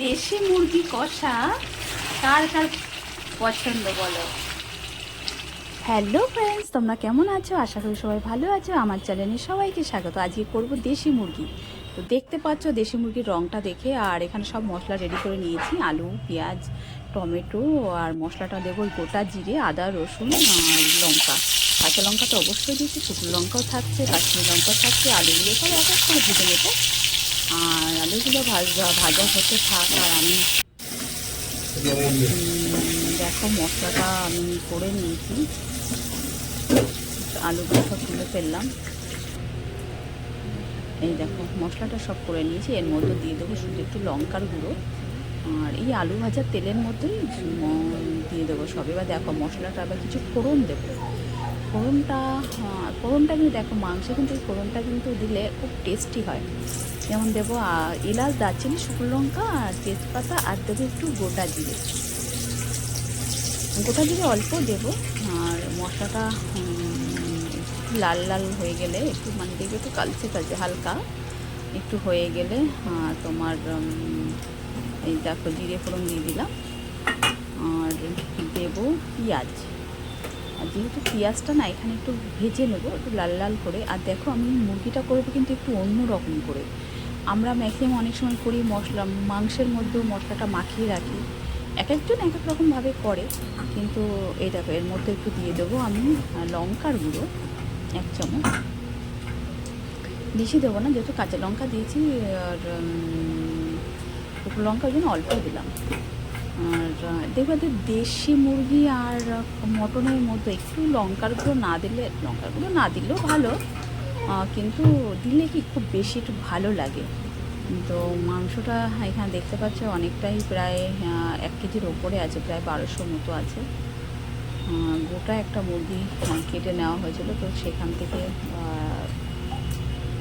দেশি মুরগি কষা কার কার পছন্দ বলো। হ্যালো ফ্রেন্ডস, তোমরা কেমন আছো? আশা করি সবাই ভালো আছো। আমার চ্যানেলে সবাইকে স্বাগত। আজকে করব দেশি মুরগি। তো দেখতে পাচ্ছ দেশি মুরগির রঙটা দেখে, আর এখানে সব মশলা রেডি করে নিয়েছি। আলু, পেঁয়াজ, টমেটো, আর মশলাটা দেবো গোটা জিরে, আদা, রসুন আর লঙ্কা। কাঁচা লঙ্কা তো অবশ্যই দিয়েছি, শুকনো লঙ্কাও থাকছে, কাশ্মীরি লঙ্কাও থাকছে। আলুগুলো সব এক এক করে ভেজে নেবো। আর আলুগুলো ভাজা ভাজা হতে থাক। আর আমি দেখো মশলাটা আমি করে নিয়েছি, আলুগুলো সব তুলে ফেললাম। এই দেখো মশলাটা সব করে নিয়েছি। এর মধ্যে দিয়ে দেবো শুধু একটু লঙ্কার গুঁড়ো, আর এই আলু ভাজার তেলের মধ্যেই দিয়ে দেবো সব। এবার দেখো মশলাটা আবার কিছু ফোড়ন দেবো। ফোড়নটা কিন্তু দেখো মাংসে কিন্তু এই ফোড়নটা কিন্তু দিলে খুব টেস্টি হয়। যেমন দেবো এলাচ, দারচিনি, শুকনো লঙ্কা আর তেজপাতা, আর দেবো একটু গোটা জিরে। গোটা জিরে অল্প দেবো। আর মশলাটা লাল লাল হয়ে গেলে একটু মানে দেখবে একটু কালচে কালচে হালকা একটু হয়ে গেলে তোমার এই দেখো জিরে ফোড়ন দিয়ে দিলাম। আর দেবো পেঁয়াজ। আর যেহেতু পেঁয়াজটা না এখানে একটু ভেজে নেবো একটু লাল লাল করে। আর দেখো আমি মুরগিটা করবো কিন্তু একটু অন্য রকম করে। আমরা ম্যাক্সিমাম অনেক সময় করি মশলা মাংসের মধ্যেও মশলাটা মাখিয়ে রাখি, এক একজন এক এক রকমভাবে করে। কিন্তু এই দেখো এর মধ্যে একটু দিয়ে দেবো আমি লঙ্কার গুঁড়ো 1 চামচ। বেশি দেবো না, যেহেতু কাঁচা লঙ্কা দিয়েছি। আর শুকনো লঙ্কার জন্য অল্প দিলাম। আর দেখবে যে দেশি মুরগি আর মটনের মধ্যে একটু লঙ্কার গুঁড়ো না দিলেও ভালো, কিন্তু দিলে কি খুব বেশি একটু ভালো লাগে। তো মাংসটা এখানে দেখতে পাচ্ছ অনেকটাই, প্রায় 1 কেজির ওপরে আছে, প্রায় 1200 মতো আছে। গোটা একটা মুরগি কেটে নেওয়া হয়েছিল, তো সেখান থেকে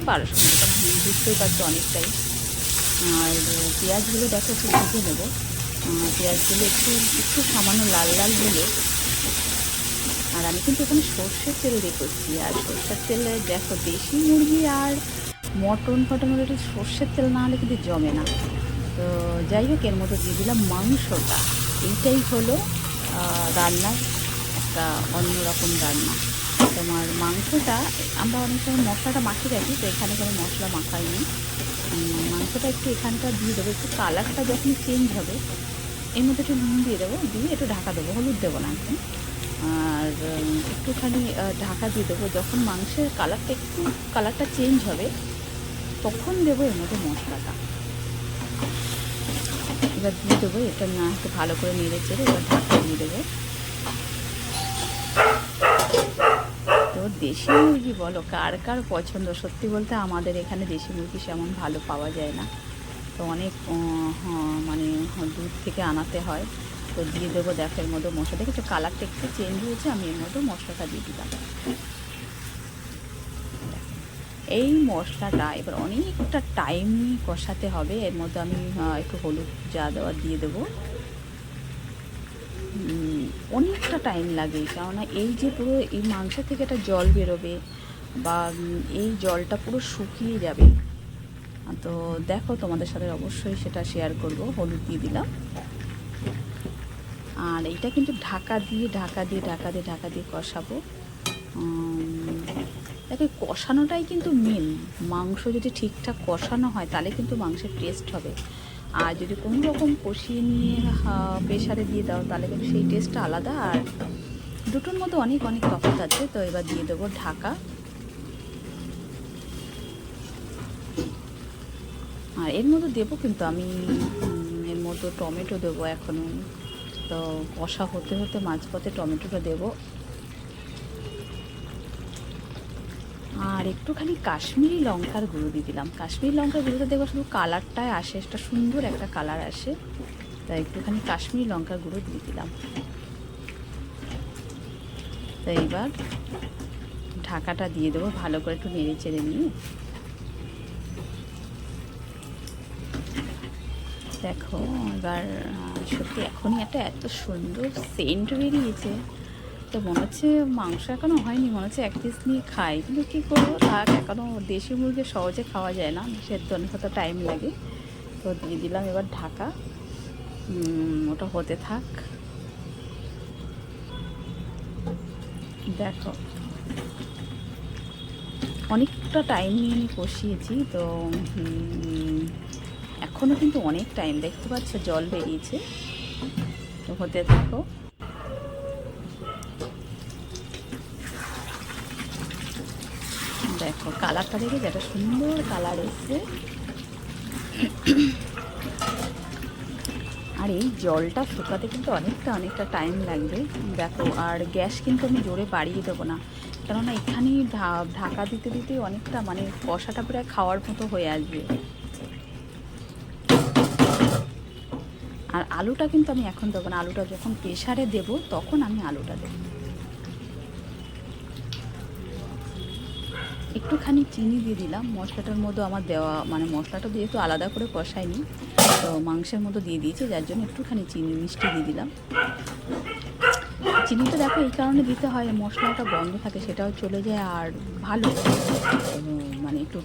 1200 মতো বুঝতেই পারছো অনেকটাই। আর পেঁয়াজগুলো দেখো একটু ভেজে নেবো। পেঁয়াজগুলো একটু একটু সামান্য লাল লাল হলে, আর আমি কিন্তু এখানে সর্ষের তেল দিয়ে করছি। আর সর্ষের তেলে দেখো দেশি মুরগি আর মটন হলে একটু সর্ষের তেল না হলে কিন্তু জমে না। তো যাই হোক এর মধ্যে দিয়ে দিলাম মাংসটা। এইটাই হলো রান্নার একটা অন্যরকম রান্না। তোমার মাংসটা আমরা অনেক সময় মশলাটা মাখিয়ে রাখি, তো এখানে কোনো মশলা মাখাইনি। মাংসটা একটু এখানটা দিয়ে দেবো, একটু কালারটা যখন চেঞ্জ হবে এর মধ্যে একটু নুন দিয়ে দেবো, দিয়ে একটু ঢাকা দেবো, হলুদ দেবো না একদম। আর একটুখানি ঢাকা দিয়ে দেবো। যখন মাংসের কালারটা চেঞ্জ হবে তখন দেবো এর মধ্যে মশলাটা। এবার দিয়ে দেবো এটা না, একটু ভালো করে নেড়ে চেড়ে এবার ঢাকা দিয়ে দেবো। তো দেশি মুরগি বলো কার কার পছন্দ? সত্যি বলতে আমাদের এখানে দেশি মুরগি সেমন ভালো পাওয়া যায় না, তো অনেক মানে দূর থেকে আনাতে হয়। তো দিয়ে দেবো দেখো এর মধ্যে মশলা, দেখেছো কালারটা একটু চেঞ্জ হয়েছে, আমি এর মধ্যে মশলাটা দিয়ে দিলাম। এই মশলাটা এবার অনেকটা টাইম নিয়ে কষাতে হবে। এর মধ্যে আমি একটু হলুদ যা দেওয়া দিয়ে দেবো। অনেকটা টাইম লাগে, কেননা এই যে পুরো এই মাংস থেকে একটা জল বেরোবে, বা এই জলটা পুরো শুকিয়ে যাবে। তো দেখো তোমাদের সাথে অবশ্যই সেটা শেয়ার করব। হলুদ দিয়ে দিলাম। আর এইটা কিন্তু ঢাকা দিয়ে কষাবো। দেখো কষানোটাই কিন্তু মেন। মাংস যদি ঠিকঠাক কষানো হয় তাহলে কিন্তু মাংসের টেস্ট হবে। আর যদি কোনো রকম কষিয়ে নিয়ে প্রেশারে দিয়ে দাও তাহলে কিন্তু সেই টেস্টটা আলাদা। আর দুটোর মধ্যে অনেক অনেক তফাৎ আছে। তো এবার দিয়ে দেবো ঢাকা। আর এর মধ্যে দেবো কিন্তু আমি এর মধ্যে টমেটো দেবো এখনও। তো কষা হতে হতে মাঝপথে টমেটোটা দেবো। আর একটুখানি কাশ্মীরি লঙ্কার গুঁড়ো দিয়ে দিলাম। কাশ্মীরি লঙ্কার গুঁড়োটা দেখবো শুধু কালারটায় আসে, একটা সুন্দর একটা কালার আসে, তাই একটুখানি কাশ্মীরি লঙ্কার গুঁড়ো দিয়ে দিলাম। তো এইবার ঢাকাটা দিয়ে দেবো, ভালো করে একটু নেড়ে চেড়ে নিয়ে। দেখো এবার সত্যি এখনই একটা এত সুন্দর সেন্ট বেরিয়েছে, তো মনে হচ্ছে মাংস এখনও হয়নি, মনে হচ্ছে 1 পিস নিয়ে খাই। কিন্তু কী করবো, থাক, এখনও দেশি মুরগি সহজে খাওয়া যায় না, সেদ্ধ অনেক কত টাইম লাগে। তো তো দিয়ে দিলাম এবার ঢাকা, ওটা হতে থাক। দেখো অনেকটা টাইম নিয়ে আমি কষিয়েছি, তো এখনও কিন্তু অনেক টাইম, দেখতে পাচ্ছ জল বেরিয়েছে। তো হতে থাকো। দেখো কালারটা দেখে যেটা সুন্দর কালার এসছে। আর এই জলটা শুকাতে কিন্তু অনেকটা টাইম লাগবে। দেখো আর গ্যাস কিন্তু আমি জোরে বাড়িয়ে দেবো না, কেননা এখানেই ঢাকা দিতে দিতে অনেকটা মানে কষাটা প্রায় খাওয়ার মতো হয়ে আসবে। আর আলুটা কিন্তু আমি এখন দেবো না, আলুটা যখন প্রেশারে দেব তখন আমি আলুটা দেবো। একটুখানি চিনি দিয়ে দিলাম মশলাটার মধ্যে আমার দেওয়া, মানে মশলাটা যেহেতু আলাদা করে কষাইনি, তো মাংসের মতো দিয়ে দিয়েছি, যার জন্য একটুখানি চিনি মিষ্টি দিয়ে দিলাম। চিনিটা দেখো এই কারণে দিতে হয়, মশলাটা বন্ধ থাকে সেটাও চলে যায়, আর ভালো মানে একটু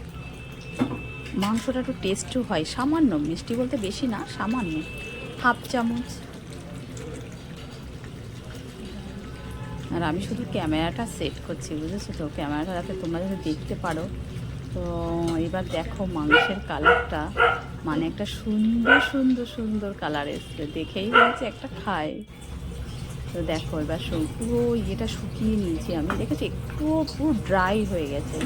মাংসটা একটু টেস্টও হয়। সামান্য মিষ্টি বলতে বেশি না, সামান্য হাফ চামচ। আর আমি শুধু ক্যামেরাটা সেট করছি, বুঝেছো তো, ক্যামেরাটা যাতে তোমরা যাতে দেখতে পারো। তো এবার দেখো মাংসের কালারটা মানে একটা সুন্দর কালার এসছে, দেখেই হচ্ছে একটা খায়। তো দেখো এবার পুরো ইয়েটা শুকিয়ে নিয়েছি আমি, দেখেছি একটু পুরো ড্রাই হয়ে গেছে।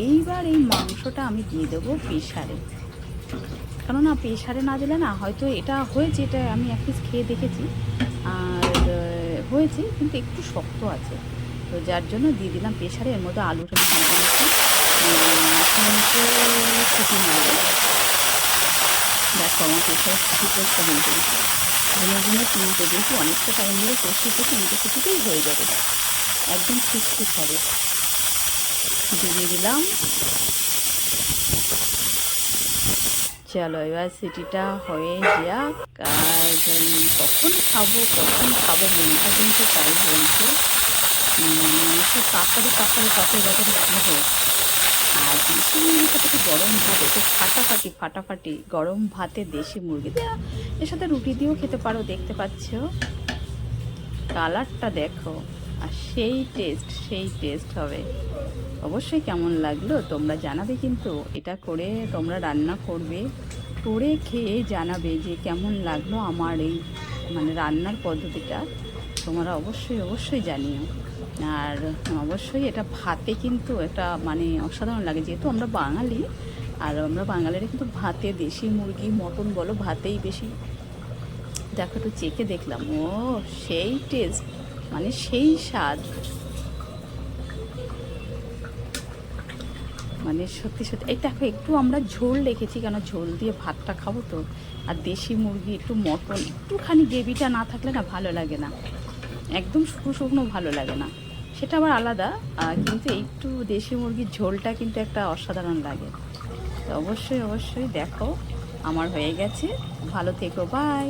এইবার এই মাংসটা আমি দিয়ে দেবো প্রেশারে, কেননা প্রেশারে না দিলে না হয়তো এটা হয়েছে, এটা আমি এক পিস খেয়ে দেখেছি আর হয়েছে কিন্তু একটু শক্ত আছে, তো যার জন্য দিয়ে দিলাম প্রেশারে। এর মধ্যে আলুটা দিয়ে দিয়েছি, ছুটি মারবে। দেখো আমার প্রেশারে ছুটি করতে দিয়েছি, ঘুমে তিনটে দিয়েছি, অনেকটা টাইম ধরে কষিতে তিনটে ছুটিতেই হয়ে যাবে, একদম ঠিক হবে। দিয়ে দিলাম। চলো এবার সিটিটা হয়ে যাক, আর কখন খাবো মনটা কিন্তু তাই বলছে, একটু তাড়াতাড়ি হোক। আর দেশি মুরগির সাথে একটু গরম ভাত, একটু ফাটাফাটি গরম ভাতে দেশি মুরগি দেওয়া, এর সাথে রুটি দিয়েও খেতে পারো। দেখতে পাচ্ছ কালারটা দেখো, আর সেই টেস্ট হবে। অবশ্যই কেমন লাগলো তোমরা জানাবে, কিন্তু এটা করে তোমরা রান্না করবে, করে খেয়ে জানাবে যে কেমন লাগলো আমার এই মানে রান্নার পদ্ধতিটা, তোমরা অবশ্যই জানিও। আর অবশ্যই এটা ভাতে কিন্তু এটা মানে অসাধারণ লাগে, যেহেতু আমরা বাঙালি, আর আমরা বাঙালিরা কিন্তু ভাতে দেশি মুরগি মটন বলো ভাতেই বেশি। দেখো একটু চেখে দেখলাম, ও সেই টেস্ট, মানে সেই স্বাদ, মানে সত্যি এই দেখো একটু আমরা ঝোল রেখেছি, কেন ঝোল দিয়ে ভাতটা খাবো তো। আর দেশি মুরগি একটু মটন একটুখানি গ্রেভিটা না থাকলে না ভালো লাগে না, একদম শুকনো ভালো লাগে না, সেটা আবার আলাদা। কিন্তু একটু দেশি মুরগির ঝোলটা কিন্তু একটা অসাধারণ লাগে। তো অবশ্যই দেখো আমার হয়ে গেছে। ভালো থেকো, বাই।